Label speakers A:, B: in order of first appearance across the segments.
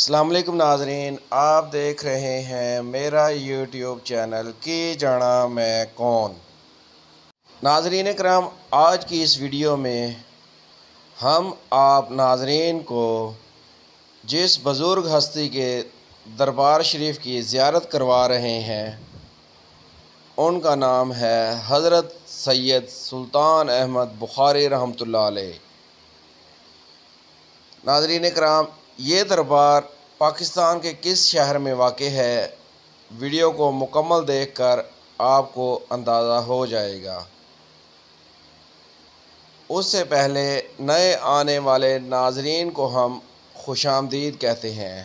A: السلام علیکم ناظرین، آپ دیکھ رہے ہیں میرا یوٹیوب چینل کی جانا میں کون۔ ناظرین کرام، آج کی اس ویڈیو میں ہم آپ ناظرین کو جس بزرگ ہستی کے دربار شریف کی زیارت کروا رہے ہیں ان کا نام ہے حضرت سید سلطان احمد بخاری رحمۃ اللہ علیہ۔ ناظرین کرام، یہ دربار پاکستان کے کس شہر میں واقع ہے، ویڈیو کو مکمل دیکھ کر آپ کو اندازہ ہو جائے گا۔ اس سے پہلے نئے آنے والے ناظرین کو ہم خوش آمدید کہتے ہیں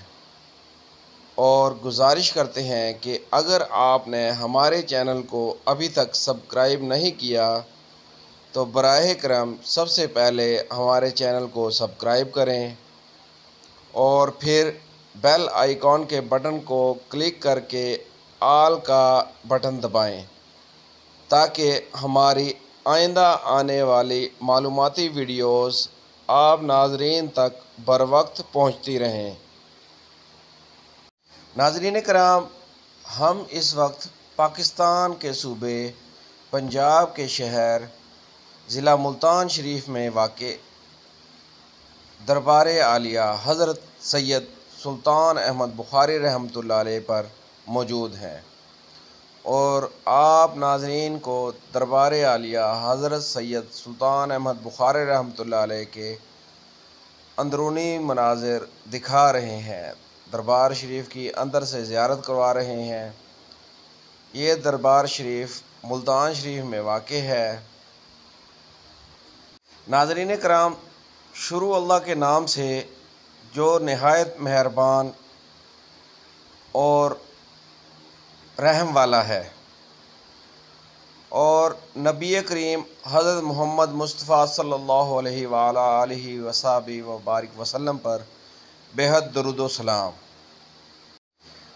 A: اور گزارش کرتے ہیں کہ اگر آپ نے ہمارے چینل کو ابھی تک سبسکرائب نہیں کیا تو براہ کرم سب سے پہلے ہمارے چینل کو سبسکرائب کریں اور پھر بیل آئیکن کے بٹن کو کلک کر کے آل کا بٹن دبائیں تاکہ ہماری آئندہ آنے والی معلوماتی ویڈیوز آپ ناظرین تک بروقت پہنچتی رہیں۔ ناظرین کرام، ہم اس وقت پاکستان کے صوبے پنجاب کے شہر ضلع ملتان شریف میں واقع دربار عالیہ حضرت سید سلطان احمد بخاری رحمۃ اللہ علیہ پر موجود ہیں اور آپ ناظرین کو دربار عالیہ حضرت سید سلطان احمد بخاری رحمۃ اللہ علیہ کے اندرونی مناظر دکھا رہے ہیں، دربار شریف کی اندر سے زیارت کروا رہے ہیں۔ یہ دربار شریف ملتان شریف میں واقع ہے۔ ناظرین کرام، شروع اللہ کے نام سے جو نہایت مہربان اور رحم والا ہے، اور نبی کریم حضرت محمد مصطفیٰ صلی اللہ علیہ وآلہ آلہ وصحبہ وبارک وسلم پر بے حد درود و سلام۔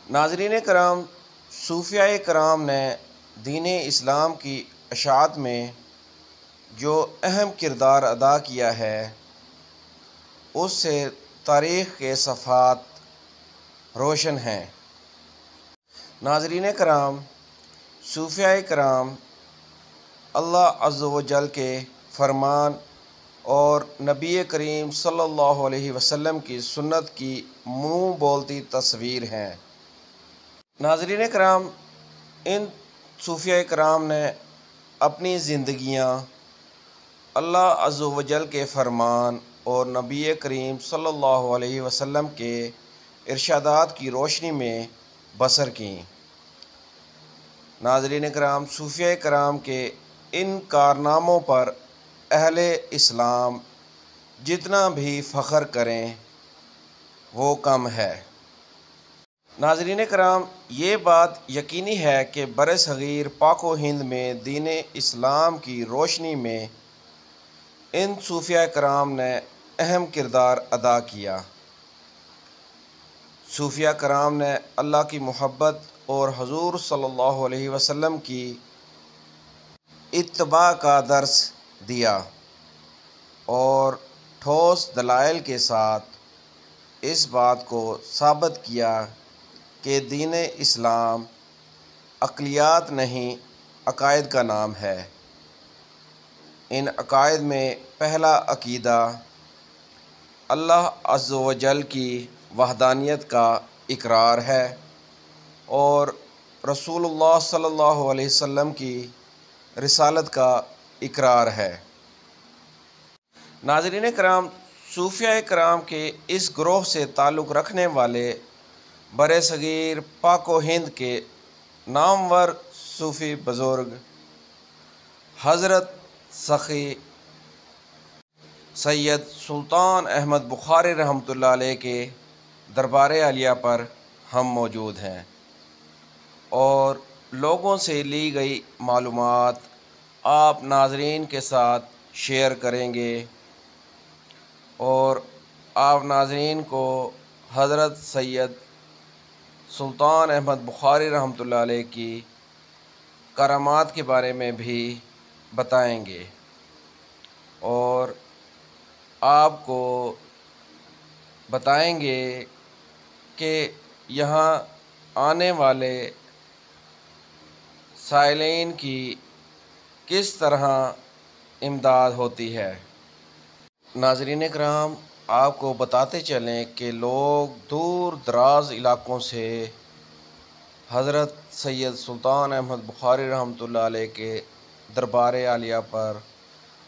A: ناظرین کرام، صوفیاء کرام نے دین اسلام کی اشاعت میں جو اہم کردار ادا کیا ہے اس سے تاریخ کے صفحات روشن ہیں۔ ناظرین کرام، صوفیاء کرام اللہ عز و جل کے فرمان اور نبی کریم صلی اللہ علیہ وسلم کی سنت کی منہ بولتی تصویر ہیں۔ ناظرین کرام، ان صوفیاء کرام نے اپنی زندگیاں اللہ عز و جل کے فرمان اور نبی کریم صلی اللہ علیہ وسلم کے ارشادات کی روشنی میں بسر کیں۔ ناظرین کرام، صوفیاء کرام کے ان کارناموں پر اہل اسلام جتنا بھی فخر کریں وہ کم ہے۔ ناظرین کرام، یہ بات یقینی ہے کہ برصغیر پاک و ہند میں دین اسلام کی روشنی میں ان صوفیاء کرام نے اہم کردار ادا کیا۔ صوفیاء کرام نے اللہ کی محبت اور حضور صلی اللہ علیہ وسلم کی اتباع کا درس دیا اور ٹھوس دلائل کے ساتھ اس بات کو ثابت کیا کہ دین اسلام عقلیات نہیں، عقائد کا نام ہے۔ ان عقائد میں پہلا عقیدہ اللہ عز و جل کی وحدانیت کا اقرار ہے اور رسول اللہ صلی اللہ علیہ وسلم کی رسالت کا اقرار ہے۔ ناظرین کرام، صوفیاء کرام کے اس گروہ سے تعلق رکھنے والے برصغیر پاک و ہند کے نامور صوفی بزرگ حضرت سخی سید سلطان احمد بخاری رحمۃ اللہ علیہ کے دربار عالیہ پر ہم موجود ہیں اور لوگوں سے لی گئی معلومات آپ ناظرین کے ساتھ شیئر کریں گے اور آپ ناظرین کو حضرت سید سلطان احمد بخاری رحمۃ اللہ علیہ کی کرامات کے بارے میں بھی بتائیں گے اور آپ کو بتائیں گے کہ یہاں آنے والے سائلین کی کس طرح امداد ہوتی ہے۔ ناظرین کرام، آپ کو بتاتے چلیں کہ لوگ دور دراز علاقوں سے حضرت سید سلطان احمد بخاری رحمۃ اللہ علیہ کے دربار عالیہ پر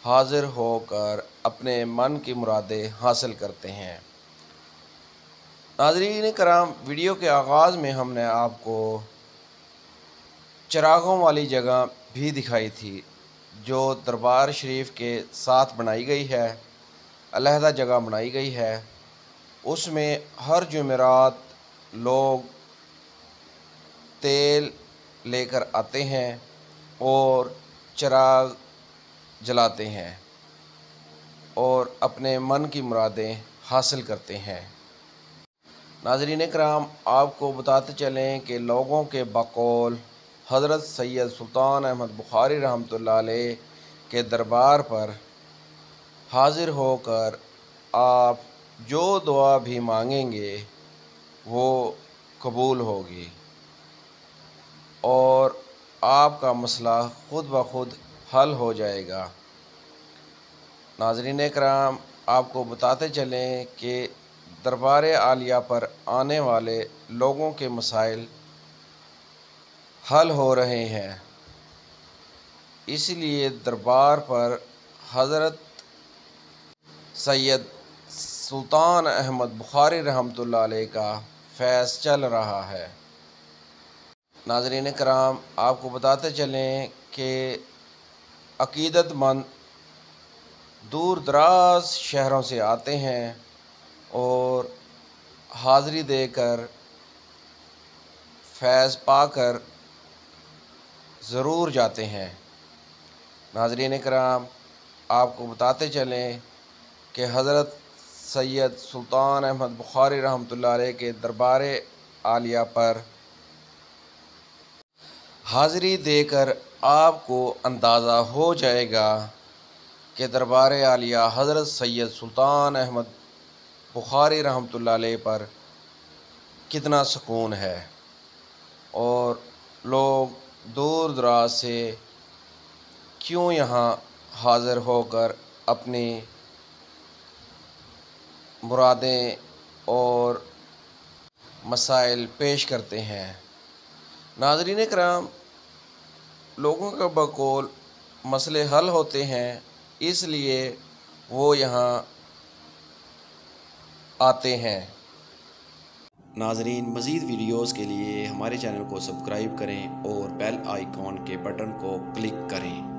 A: حاضر ہو کر اپنے من کی مرادیں حاصل کرتے ہیں۔ ناظرین کرام، ویڈیو کے آغاز میں ہم نے آپ کو چراغوں والی جگہ بھی دکھائی تھی جو دربار شریف کے ساتھ بنائی گئی ہے، علیحدہ جگہ بنائی گئی ہے۔ اس میں ہر جمعرات لوگ تیل لے کر آتے ہیں اور چراغ جلاتے ہیں اور اپنے من کی مرادیں حاصل کرتے ہیں۔ ناظرین کرام، آپ کو بتاتے چلیں کہ لوگوں کے بقول حضرت سید سلطان احمد بخاری رحمۃ اللہ علیہ کے دربار پر حاضر ہو کر آپ جو دعا بھی مانگیں گے وہ قبول ہوگی اور آپ کا مسئلہ خود بخود حل ہو جائے گا۔ ناظرین کرام، آپ کو بتاتے چلیں کہ دربار عالیہ پر آنے والے لوگوں کے مسائل حل ہو رہے ہیں، اس لیے دربار پر حضرت سید سلطان احمد بخاری رحمۃ اللہ علیہ کا فیض چل رہا ہے۔ ناظرین کرام، آپ کو بتاتے چلیں کہ عقیدت مند دور دراز شہروں سے آتے ہیں اور حاضری دے کر فیض پا کر ضرور جاتے ہیں۔ ناظرین کرام، آپ کو بتاتے چلیں کہ حضرت سید سلطان احمد بخاری رحمۃ اللہ علیہ کے دربار عالیہ پر حاضری دے کر آپ کو اندازہ ہو جائے گا کہ دربار عالیہ حضرت سید سلطان احمد بخاری رحمۃ اللہ علیہ پر کتنا سکون ہے اور لوگ دور دراز سے کیوں یہاں حاضر ہو کر اپنی مرادیں اور مسائل پیش کرتے ہیں۔ ناظرین کرام، لوگوں کا بقول مسئلے حل ہوتے ہیں، اس لیے وہ یہاں آتے ہیں۔ ناظرین، مزید ویڈیوز کے لیے ہمارے چینل کو سبسکرائب کریں اور بیل آئیکن کے بٹن کو کلک کریں۔